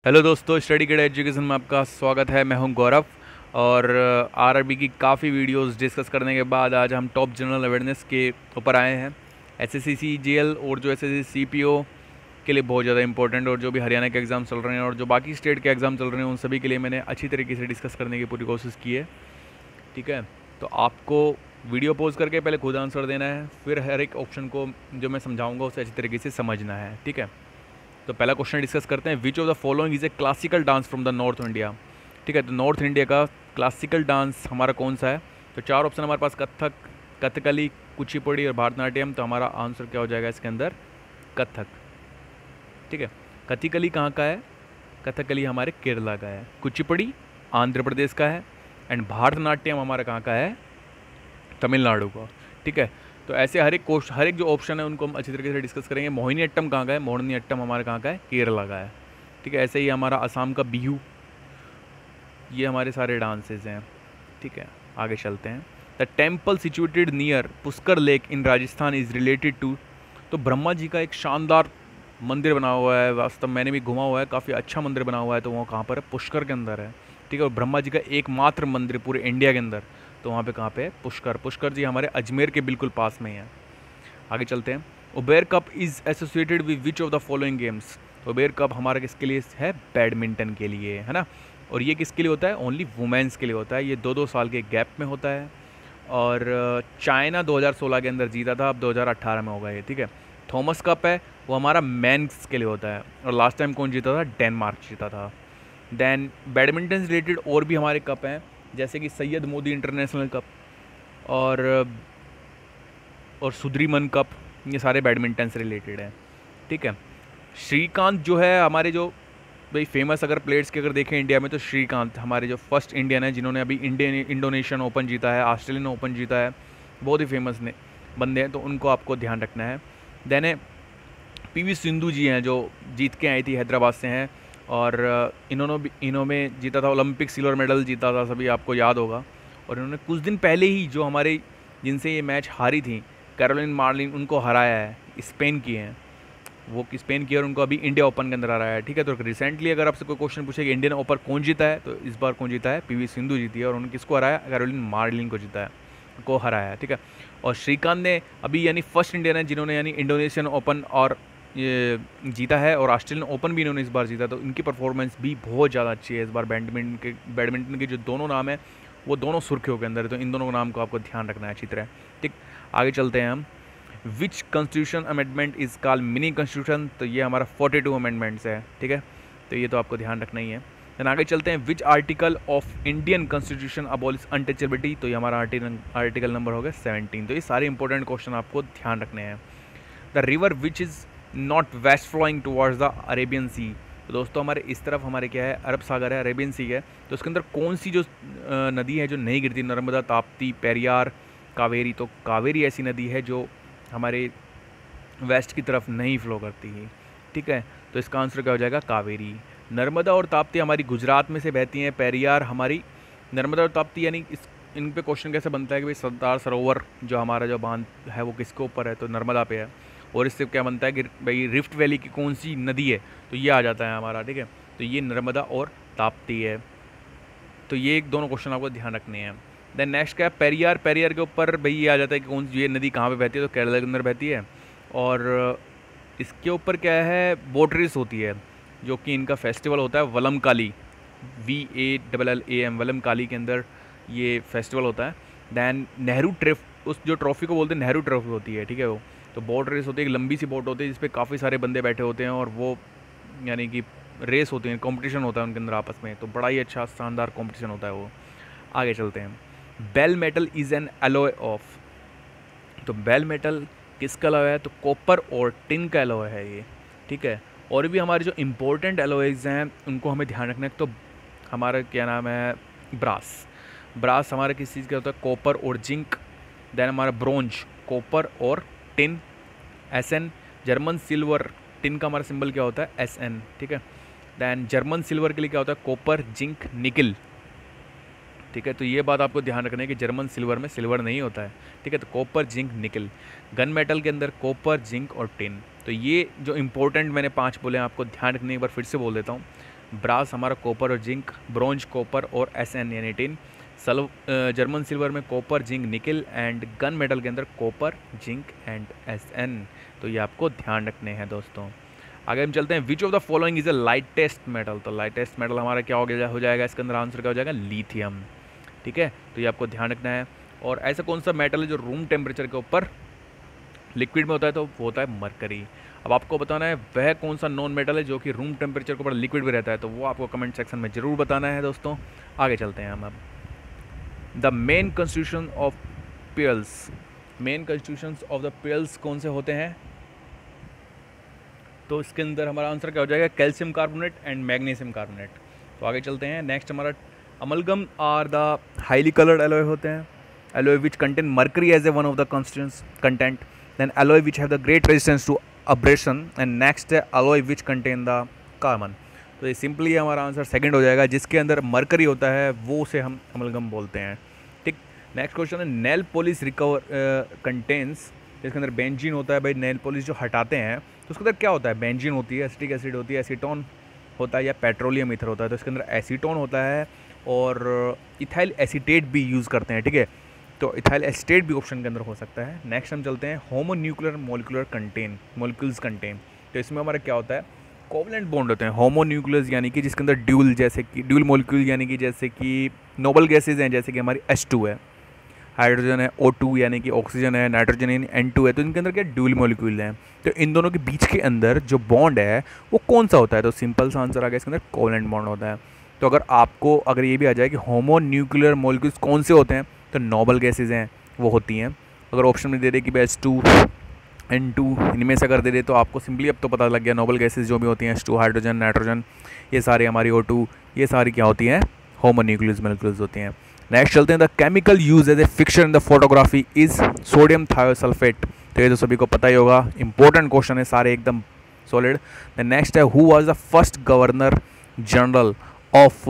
Hello दोस्तों, study kid education में आपका स्वागत है। मैं हूं गौरव और आरआरबी की काफ़ी वीडियोस डिस्कस करने के बाद आज हम टॉप जनरल अवेयरनेस के ऊपर आए हैं। एसएससी सीजीएल और जो एसएससी सीपीओ के लिए बहुत ज़्यादा इंपॉर्टेंट और जो भी हरियाणा के एग्ज़ाम चल रहे हैं और जो बाकी स्टेट के एग्ज़ाम चल रहे हैं उन सभी के लिए मैंने अच्छी तरीके से डिस्कस करने की पूरी कोशिश की है। ठीक है, तो आपको वीडियो पॉज करके पहले खुद आंसर देना है, फिर हर एक ऑप्शन को जो मैं समझाऊँगा उसे अच्छी तरीके से समझना है। ठीक है, तो पहला क्वेश्चन डिस्कस करते हैं। Which of the following is a classical dance from the north India. ठीक है, तो नॉर्थ इंडिया का क्लासिकल डांस हमारा कौन सा है? तो चार ऑप्शन हमारे पास, कथक, कथकली, कुचिपुड़ी और भरतनाट्यम। तो हमारा आंसर क्या हो जाएगा इसके अंदर? कथक। ठीक है, कथकली कहाँ का है? कथकली हमारे केरला का है, कुचिपुड़ी आंध्र प्रदेश का है एंड भरतनाट्यम हमारा कहाँ का है? तमिलनाडु का। ठीक है, तो ऐसे हर एक जो ऑप्शन है उनको हम अच्छी तरीके से डिस्कस करेंगे। मोहिनी अट्टम कहाँ का है? मोहिनी अट्टम हमारे कहाँ का है? केरला का है। ठीक है, ऐसे ही हमारा असम का बिहू, ये हमारे सारे डांसेस हैं। ठीक है, आगे चलते हैं। The temple situated near Pushkar lake in Rajasthan is related to. तो ब्रह्मा जी का एक शानदार मंदिर बना हुआ है, वास्तव मैंने भी घुमा हुआ है, काफ़ी अच्छा मंदिर बना हुआ है। तो वो कहाँ पर है? पुष्कर के अंदर है। ठीक है, और ब्रह्मा जी का एकमात्र मंदिर पूरे इंडिया के अंदर, तो वहाँ पे कहाँ पे है? पुष्कर। पुष्कर जी हमारे अजमेर के बिल्कुल पास में ही है। आगे चलते हैं। Uber cup is associated with which of the following games. Uber cup हमारा किसके लिए है? बैडमिंटन के लिए, है ना। और ये किसके लिए होता है? ओनली वुमेंस के लिए होता है। ये 2-2 साल के गैप में होता है और चाइना 2016 के अंदर जीता था, अब 2018 में होगा ये। ठीक है, थॉमस कप है, वो हमारा मेंस के लिए होता है और लास्ट टाइम कौन जीता था? डेनमार्क जीता था। देन बैडमिंटन से रिलेटेड और भी हमारे कप हैं, जैसे कि सैयद मोदी इंटरनेशनल कप और सुधीमन कप, ये सारे बैडमिंटन से रिलेटेड हैं। ठीक है, श्रीकांत जो है हमारे जो भाई फेमस अगर प्लेयर्स की अगर देखें इंडिया में, तो श्रीकांत हमारे जो फर्स्ट इंडियन है जिन्होंने अभी इंडोनेशियन ओपन जीता है, ऑस्ट्रेलियन ओपन जीता है, बहुत ही फेमस ने बंदे हैं, तो उनको आपको ध्यान रखना है। देन पीवी सिंधु जी हैं जो जीत के आई थी, हैदराबाद से हैं और इन्होंने जीता था ओलंपिक सिल्वर मेडल जीता था, सभी आपको याद होगा। और इन्होंने कुछ दिन पहले ही जो हमारे जिनसे ये मैच हारी थी, कैरोलिन मार्लिन, उनको हराया है, स्पेन की हैं वो, स्पेन की, और उनको अभी इंडिया ओपन के अंदर हराया है। ठीक है, तो रिसेंटली अगर आपसे कोई क्वेश्चन पूछे कि इंडियन ओपन कौन जीता है, तो इस बार कौन जीता है? पीवी सिंधु जीती है और उन्होंने किसको हराया? कैरोलिन मार्लिन को जीता है, को हराया है। ठीक है, और श्रीकांत ने अभी यानी फर्स्ट इंडियन है जिन्होंने यानी इंडोनेशियन ओपन और ये जीता है और ऑस्ट्रेलियन ओपन भी इन्होंने इस बार जीता, तो इनकी परफॉर्मेंस भी बहुत ज़्यादा अच्छी है इस बार। बैडमिंटन के जो दोनों नाम है वो दोनों सुर्खियों के अंदर है, तो इन दोनों नाम को आपको ध्यान रखना है अच्छी तरह। ठीक, आगे चलते हैं हम। Which constitution amendment is called mini constitution. तो ये हमारा 42 अमेंडमेंट्स है। ठीक है, तो ये तो आपको ध्यान रखना ही है। देन आगे चलते हैं। Which article of Indian constitution abolish untouchability. तो ये हमारा आर्टिकल नंबर हो गया 17। तो ये सारे इंपॉर्टेंट क्वेश्चन आपको ध्यान रखने हैं। The river which is not west flowing towards the Arabian sea. तो दोस्तों हमारे इस तरफ हमारे क्या है? अरब सागर है, अरेबियन सी है। तो उसके अंदर कौन सी जो नदी है जो नहीं गिरती? नर्मदा, ताप्ती, पेरियार, कावेरी। तो कावेरी ऐसी नदी है जो हमारे वेस्ट की तरफ नहीं फ्लो करती है। ठीक है, तो इसका आंसर क्या हो जाएगा? कावेरी। नर्मदा और ताप्ती हमारी गुजरात में से बहती हैं, पेरियार हमारी, नर्मदा और ताप्ती यानी इन पे क्वेश्चन कैसे बनता है कि भाई सरदार सरोवर जो हमारा जो बांध है वो किसके ऊपर है? तो नर्मदा पे है। और इससे क्या बनता है कि भाई रिफ्ट वैली की कौन सी नदी है? तो ये आ जाता है हमारा। ठीक है, तो ये नर्मदा और ताप्ती है। तो ये एक दोनों क्वेश्चन आपको ध्यान रखने हैं। देन नेक्स्ट क्या है? पेरियार। पेरियार के ऊपर भाई ये आ जाता है कि कौन सी ये नदी कहाँ पे बहती है? तो केरला के अंदर बहती है। और इसके ऊपर क्या है? बोट रेस होती है, जो कि इनका फेस्टिवल होता है वलमकाली, VALLAM, वलमकाली के अंदर ये फेस्टिवल होता है। दैन नेहरू उस जो ट्रॉफी को बोलते हैं नेहरू ट्रॉफी होती है। ठीक है, वो तो बोट रेस होती है, एक लंबी सी बोट होती है जिसपे काफ़ी सारे बंदे बैठे होते हैं और वो यानी कि रेस होती है, कंपटीशन होता है उनके अंदर आपस में, तो बड़ा ही अच्छा शानदार कंपटीशन होता है वो। आगे चलते हैं। Bell metal is an alloy of. तो बेल मेटल किसका एलॉय है? तो कॉपर और टिन का एलॉय है ये। ठीक है, और भी हमारे जो इम्पोर्टेंट एलॉयज़ हैं उनको हमें ध्यान रखना है। तो हमारा क्या नाम है? ब्रास। ब्रास हमारा किस चीज़ का होता है? कॉपर और जिंक। देन हमारा ब्रोंज, कॉपर और tin, SN। German silver, tin का हमारा सिंबल क्या होता है? SN। ठीक है, दैन जर्मन सिल्वर के लिए क्या होता है? कॉपर, जिंक, निकल। ठीक है, तो ये बात आपको ध्यान रखना है कि जर्मन सिल्वर में सिल्वर नहीं होता है। ठीक है, तो कॉपर, जिंक, निकल। गन मेटल के अंदर कॉपर, जिंक और टिन। तो ये जो इंपॉर्टेंट मैंने 5 बोले हैं आपको ध्यान रखने, एक बार फिर से बोल देता हूँ। ब्रास हमारा कॉपर और जिंक, ब्रोंज कॉपर और SN यानी टिन, जर्मन सिल्वर में कॉपर जिंक निकल, एंड गन मेटल के अंदर कॉपर जिंक एंड SN। तो ये आपको ध्यान रखने हैं दोस्तों। आगे हम चलते हैं, which of the following is a lightest metal. तो लाइटेस्ट मेटल हमारा क्या हो जाएगा, इसके अंदर आंसर क्या हो जाएगा, लिथियम। ठीक है, तो ये आपको ध्यान रखना है। और ऐसा कौन सा मेटल है जो रूम टेम्परेचर के ऊपर लिक्विड में होता है, तो वो होता है मरकरी। अब आपको बताना है वह कौन सा नॉन मेटल है जो कि रूम टेम्परेचर के ऊपर लिक्विड में रहता है, तो वो आपको कमेंट सेक्शन में ज़रूर बताना है दोस्तों। आगे चलते हैं हम अब, the main constitution of pairs. Main constitutions of the pairs कौन से होते हैं, तो इसके अंदर हमारा आंसर क्या हो जाएगा, calcium carbonate and magnesium carbonate. तो आगे चलते हैं, नेक्स्ट हमारा amalgam are the highly coloured alloy होते हैं, alloy which contain mercury as a one of the constituents content, then alloy which have the great resistance to abrasion, and next है alloy which contain the carbon. तो ये simply हमारा answer second हो जाएगा, जिसके अंदर मर्करी होता है वो से हम अमलगम बोलते हैं। ठीक, नेक्स्ट क्वेश्चन है, नेल पॉलिश रिकवर कंटेन्स, जिसके अंदर बेंजीन होता है। भाई नेल पॉलिश जो हटाते हैं तो उसके अंदर क्या होता है, बेंजीन होती है, एसिटिक एसिड होती है, एसीटोन होता है या पेट्रोलियम ईथर होता है। तो इसके अंदर एसीटोन होता है और इथाइल एसीटेट भी यूज़ करते हैं। ठीक है, तो इथाइल एसीटेट भी ऑप्शन के अंदर हो सकता है। नेक्स्ट हम चलते हैं, होमोन्यूक्लियर मॉलिक्यूल्स कंटेन। तो इसमें हमारा क्या होता है, कोवलेंट बॉन्ड होते हैं। होमोन्यूक्लियस यानी कि जिसके अंदर ड्यूल, जैसे कि ड्यूल मॉलिक्यूल यानी कि जैसे कि नोबल गैसेज हैं, जैसे कि हमारी H2 है, हाइड्रोजन है O2 यानी कि ऑक्सीजन है, नाइट्रोजन यानी N2 है। तो इनके अंदर क्या ड्यूल मॉलिक्यूल हैं। तो इन दोनों के बीच के अंदर जो बॉन्ड है वो कौन सा होता है, तो सिंपल सा आंसर आ गया, इसके अंदर कोवलेंट बॉन्ड होता है। तो अगर ये भी आ जाए कि होमोन्यूक्लियर मॉलिक्यूल्स कौन से होते हैं, तो नोबल गैसेज हैं वो होती हैं। अगर ऑप्शन में दे दे कि H2 N2 इनमें से अगर दे दे तो आपको सिंपली अब तो पता लग गया, नोबल गैसेज जो भी होती हैं H2 हाइड्रोजन नाइट्रोजन ये सारी हमारी O2 ये सारी क्या होती हैं, होमोन्यूक्लियस मॉलिक्यूल्स होती हैं। नेक्स्ट चलते हैं, the chemical use as a fixer in the photography is sodium thiosulphate. तो ये तो सभी को पता ही होगा, इंपॉर्टेंट क्वेश्चन है सारे एकदम सॉलिड। द नेक्स्ट है, who was the first governor general of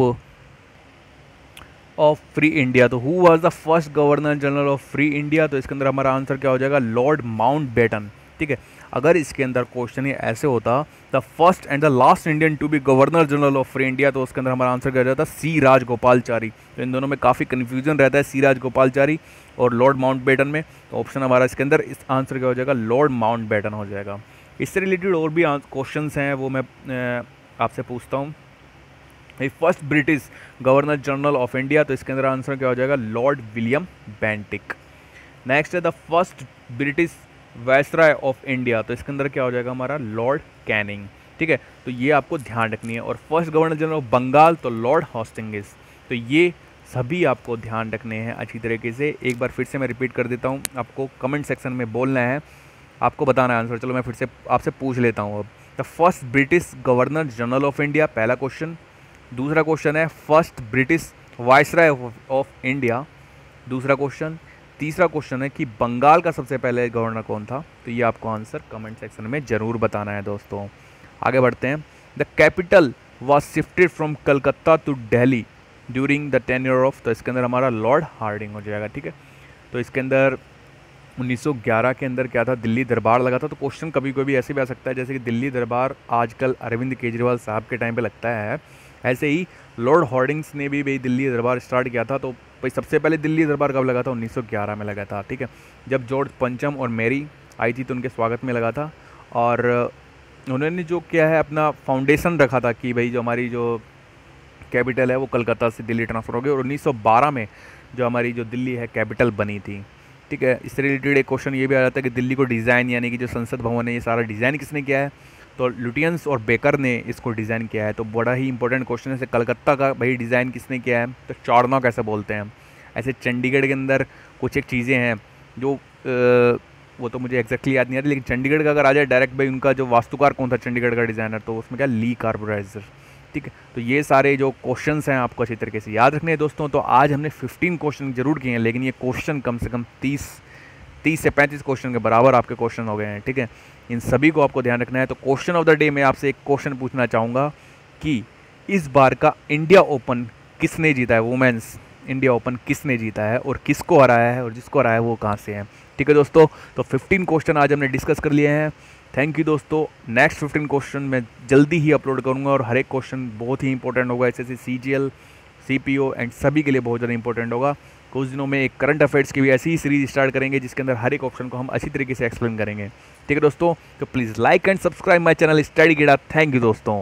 free India. तो who was the first governor general of free India, तो इसके अंदर हमारा आंसर क्या हो जाएगा, लॉर्ड माउंटबेटन। ठीक है, अगर इसके अंदर क्वेश्चन ही ऐसे होता, the first and the last Indian to be governor general of free India, तो उसके अंदर हमारा आंसर क्या हो जाता, C राजगोपालचारी। तो इन दोनों में काफ़ी कन्फ्यूजन रहता है, C राजगोपालचारी और लॉर्ड माउंटबेटन में। तो ऑप्शन हमारा इसके अंदर इस आंसर क्या हो जाएगा, लॉर्ड माउंटबेटन हो जाएगा। इससे रिलेटेड और भी क्वेश्चन हैं वो मैं आपसे पूछता हूँ। First British governor general of India, तो इसके अंदर आंसर क्या हो जाएगा, लॉर्ड विलियम बेंटिक। नेक्स्ट है, the first British viceroy of India, तो इसके अंदर क्या हो जाएगा हमारा, लॉर्ड कैनिंग। ठीक है, तो ये आपको ध्यान रखनी है। और first governor general of Bengal, तो लॉर्ड हॉस्टिंगिस। तो ये सभी आपको ध्यान रखने हैं अच्छी तरीके से। एक बार फिर से मैं रिपीट कर देता हूँ, आपको कमेंट सेक्शन में बोलना है, आपको बताना है आंसर। चलो मैं फिर से आपसे पूछ लेता हूँ अब, the first British governor general of India, पहला क्वेश्चन। दूसरा क्वेश्चन है, first British viceroy of India, दूसरा क्वेश्चन। तीसरा क्वेश्चन है कि बंगाल का सबसे पहले गवर्नर कौन था। तो ये आपको आंसर कमेंट सेक्शन में ज़रूर बताना है दोस्तों। आगे बढ़ते हैं, the capital was shifted from Calcutta to Delhi during the tenure of, तो इसके अंदर हमारा लॉर्ड हार्डिंग हो जाएगा। ठीक है, तो इसके अंदर 1911 के अंदर क्या था, दिल्ली दरबार लगा था। तो क्वेश्चन कभी कभी ऐसे भी आ सकता है जैसे कि दिल्ली दरबार आजकल अरविंद केजरीवाल साहब के टाइम पे लगता है, ऐसे ही लॉर्ड हॉर्डिंग्स ने भी भाई दिल्ली दरबार स्टार्ट किया था। तो भाई सबसे पहले दिल्ली दरबार कब लगा था, 1911 में लगा था। ठीक है, जब जॉर्ज पंचम और मैरी आई थी तो उनके स्वागत में लगा था। और उन्होंने जो किया है अपना फाउंडेशन रखा था कि भाई जो हमारी जो कैपिटल है वो कलकत्ता से दिल्ली ट्रांसफ़र हो गई, और 1912 में जो हमारी जो दिल्ली है कैपिटल बनी थी। ठीक है, इससे रिलेटेड एक क्वेश्चन ये भी आ जाता है कि दिल्ली को डिज़ाइन यानी कि जो संसद भवन है ये सारा डिज़ाइन किसने किया है, तो लुटियंस और बेकर ने इसको डिज़ाइन किया है। तो बड़ा ही इंपॉर्टेंट क्वेश्चन है, कलकत्ता का भाई डिज़ाइन किसने किया है, तो चारनॉक कैसे बोलते हैं। ऐसे चंडीगढ़ के अंदर कुछ एक चीज़ें हैं जो वो तो मुझे एक्जैक्टली याद नहीं आ रही, लेकिन चंडीगढ़ का अगर आ जाए डायरेक्ट भाई उनका जो वास्तुकार कौन था चंडीगढ़ का डिज़ाइनर, तो उसमें क्या, ली कार्बोराइजर। ठीक है, तो ये सारे जो क्वेश्चंस हैं आपको अच्छी तरीके से याद रखने हैं दोस्तों। तो आज हमने 15 क्वेश्चन जरूर किए हैं, लेकिन ये क्वेश्चन कम से कम 30 से 35 क्वेश्चन के बराबर आपके क्वेश्चन हो गए हैं। ठीक है, इन सभी को आपको ध्यान रखना है। तो क्वेश्चन ऑफ द डे में आपसे एक क्वेश्चन पूछना चाहूँगा कि इस बार का इंडिया ओपन किसने जीता है, वुमेन्स इंडिया ओपन किसने जीता है और किसको हराया है, और जिसको हराया है वो कहाँ से है। ठीक है दोस्तों, तो 15 क्वेश्चन आज हमने डिस्कस कर लिए हैं। थैंक यू दोस्तों। नेक्स्ट 15 क्वेश्चन मैं जल्दी ही अपलोड करूँगा और हर एक क्वेश्चन बहुत ही इंपॉर्टेंट होगा, ऐसे CGL, CPO एंड सभी के लिए बहुत ज़्यादा इंपॉर्टेंट होगा। कुछ दिनों में एक करंट अफेयर्स की भी ऐसी ही सीरीज स्टार्ट करेंगे जिसके अंदर हर एक ऑप्शन को हम अच्छी तरीके से एक्सप्लेन करेंगे। ठीक है दोस्तों, तो please like and subscribe my channel study गेड़ा। थैंक यू दोस्तों।